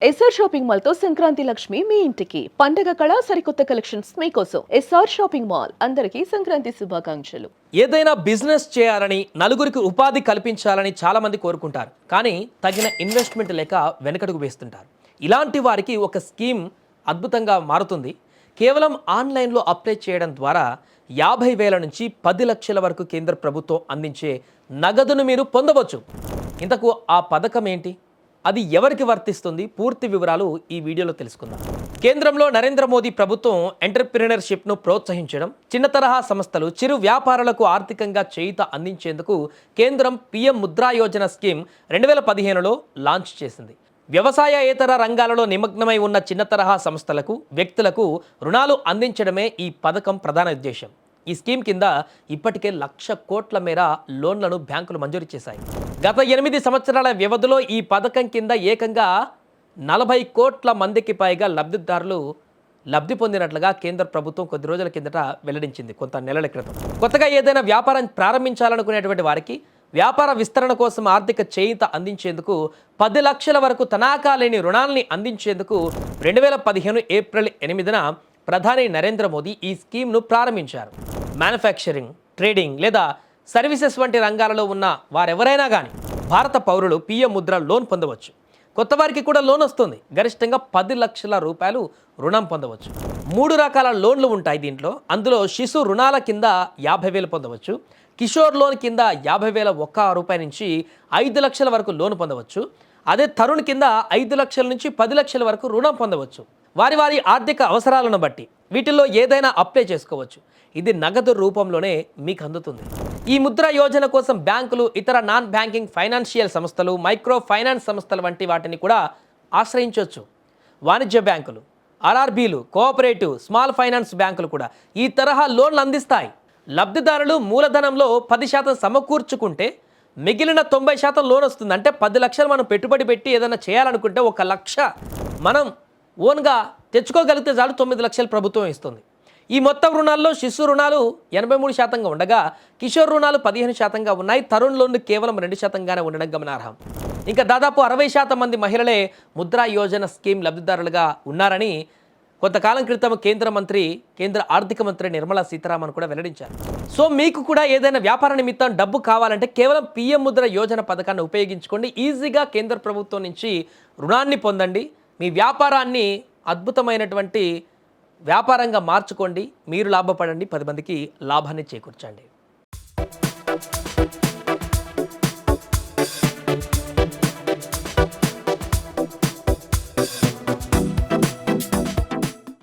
SR shopping mall తో సంక్రాంతి లక్ష్మి మీ ఇంటికి పండగ కళ సరికొత్త కలెక్షన్స్ మీకోసం ఎస్ఆర్ షాపింగ్ మాల్ అందరికీ సంక్రాంతి శుభాకాంక్షలు. ఏదైనా బిజినెస్ చేయాలని నలుగురికి ఉపాధి కల్పించాలని చాలా మంది కోరుకుంటారు. కానీ తగిన ఇన్వెస్ట్మెంట్ లేక వెనకడుగు వేస్తుంటారు. ఇలాంటి వారికి ఒక స్కీమ్ అద్భుతంగా మారుతుంది. కేవలం ఆన్లైన్లో అప్లై చేయడం ద్వారా 50,000 నుంచి 10 లక్షల వరకు కేంద్ర ప్రభుత్వం అందించే నగదును మీరు పొందవచ్చు. ఇంతకు ఆ పథకం ఏంటి, అది ఎవరికి వర్తిస్తుంది, పూర్తి వివరాలు ఈ వీడియోలో తెలుసుకుందాం. కేంద్రంలో నరేంద్ర మోదీ ప్రభుత్వం ఎంటర్‌ప్రెన్యూర్‌షిప్‌ను ప్రోత్సహించడం, చిన్న తరహా సంస్థలు, చిరు వ్యాపారులకు ఆర్థికంగా చేయూత అందించేందుకు కేంద్రం పీఎం ముద్రా యోజన స్కీమ్ 2015లో లాంచ్ చేసింది. వ్యవసాయేతర రంగాలలో నిమగ్నమై ఉన్న చిన్న తరహా సంస్థలకు, వ్యక్తులకు రుణాలు అందించడమే ఈ పథకం ప్రధాన ఉద్దేశం. ఈ స్కీమ్ కింద ఇప్పటికే 1,00,000 కోట్ల మేర లోన్లను బ్యాంకులు మంజూరు చేశాయి. గత 8 సంవత్సరాల వ్యవధిలో ఈ పథకం కింద ఏకంగా 40 కోట్ల మందికి పైగా లబ్ధిదారులు లబ్ధి పొందినట్లుగా కేంద్ర ప్రభుత్వం కొద్ది రోజుల కిందట వెల్లడించింది, కొంత నెలల క్రితం. కొత్తగా ఏదైనా వ్యాపారం ప్రారంభించాలనుకునేటువంటి వారికి వ్యాపార విస్తరణ కోసం ఆర్థిక చేయూత అందించేందుకు 10 లక్షల వరకు తనఖా లేని రుణాల్ని అందించేందుకు 2015 ఏప్రిల్ 8న ప్రధాని నరేంద్ర మోదీ ఈ స్కీమ్ను ప్రారంభించారు. మ్యానుఫ్యాక్చరింగ్, ట్రేడింగ్ లేదా సర్వీసెస్ వంటి రంగాలలో ఉన్న వారెవరైనా కానీ భారత పౌరులు పీఎం ముద్ర లోన్ పొందవచ్చు. కొత్త వారికి కూడా లోన్ వస్తుంది. గరిష్టంగా 10 లక్షల రూపాయలు రుణం పొందవచ్చు. 3 రకాల లోన్లు ఉంటాయి దీంట్లో. అందులో శిశు రుణాల కింద 50,000 పొందవచ్చు. కిషోర్ లోన్ కింద 50,000 రూపాయల నుంచి 5 లక్షల వరకు లోన్ పొందవచ్చు. అదే తరుణ్ కింద 5 లక్షల నుంచి 10 లక్షల వరకు రుణం పొందవచ్చు. వారి వారి ఆర్థిక అవసరాలను బట్టి వీటిల్లో ఏదైనా అప్లై చేసుకోవచ్చు. ఇది నగదు రూపంలోనే మీకు అందుతుంది. ఈ ముద్రా యోజన కోసం బ్యాంకులు, ఇతర నాన్ బ్యాంకింగ్ ఫైనాన్షియల్ సంస్థలు, మైక్రో ఫైనాన్స్ సంస్థలు వంటి వాటిని కూడా ఆశ్రయించవచ్చు. వాణిజ్య బ్యాంకులు, ఆర్ఆర్బీలు, కోఆపరేటివ్, స్మాల్ ఫైనాన్స్ బ్యాంకులు కూడా ఈ తరహా లోన్లు అందిస్తాయి. లబ్ధిదారులు మూలధనంలో 10% సమకూర్చుకుంటే మిగిలిన 90% లోన్ వస్తుంది. అంటే 10 లక్షలు మనం పెట్టుబడి పెట్టి ఏదైనా చేయాలనుకుంటే 1 లక్ష మనం ఓన్గా తెచ్చుకోగలిగితే చాలు, 9 లక్షలు ప్రభుత్వం ఇస్తుంది. ఈ మొత్తం రుణాల్లో శిశు రుణాలు 83% ఉండగా కిషోర్ రుణాలు 15% ఉన్నాయి. తరుణ్ లోన్లు కేవలం 2%గానే ఉండడం గమనార్హం. ఇంకా దాదాపు 60% మంది మహిళలే ముద్రా యోజన స్కీమ్ లబ్ధిదారులుగా ఉన్నారని కొంతకాలం క్రితం కేంద్ర ఆర్థిక మంత్రి నిర్మలా సీతారామన్ కూడా వెల్లడించారు. సో మీకు కూడా ఏదైనా వ్యాపార నిమిత్తం డబ్బు కావాలంటే కేవలం పీఎం ముద్ర యోజన పథకాన్ని ఉపయోగించుకోండి. ఈజీగా కేంద్ర ప్రభుత్వం నుంచి రుణాన్ని పొందండి. మీ వ్యాపారాన్ని అద్భుతమైనటువంటి వ్యాపారంగా మార్చుకోండి. మీరు లాభపడండి, 10 మందికి లాభాన్ని చేకూర్చండి.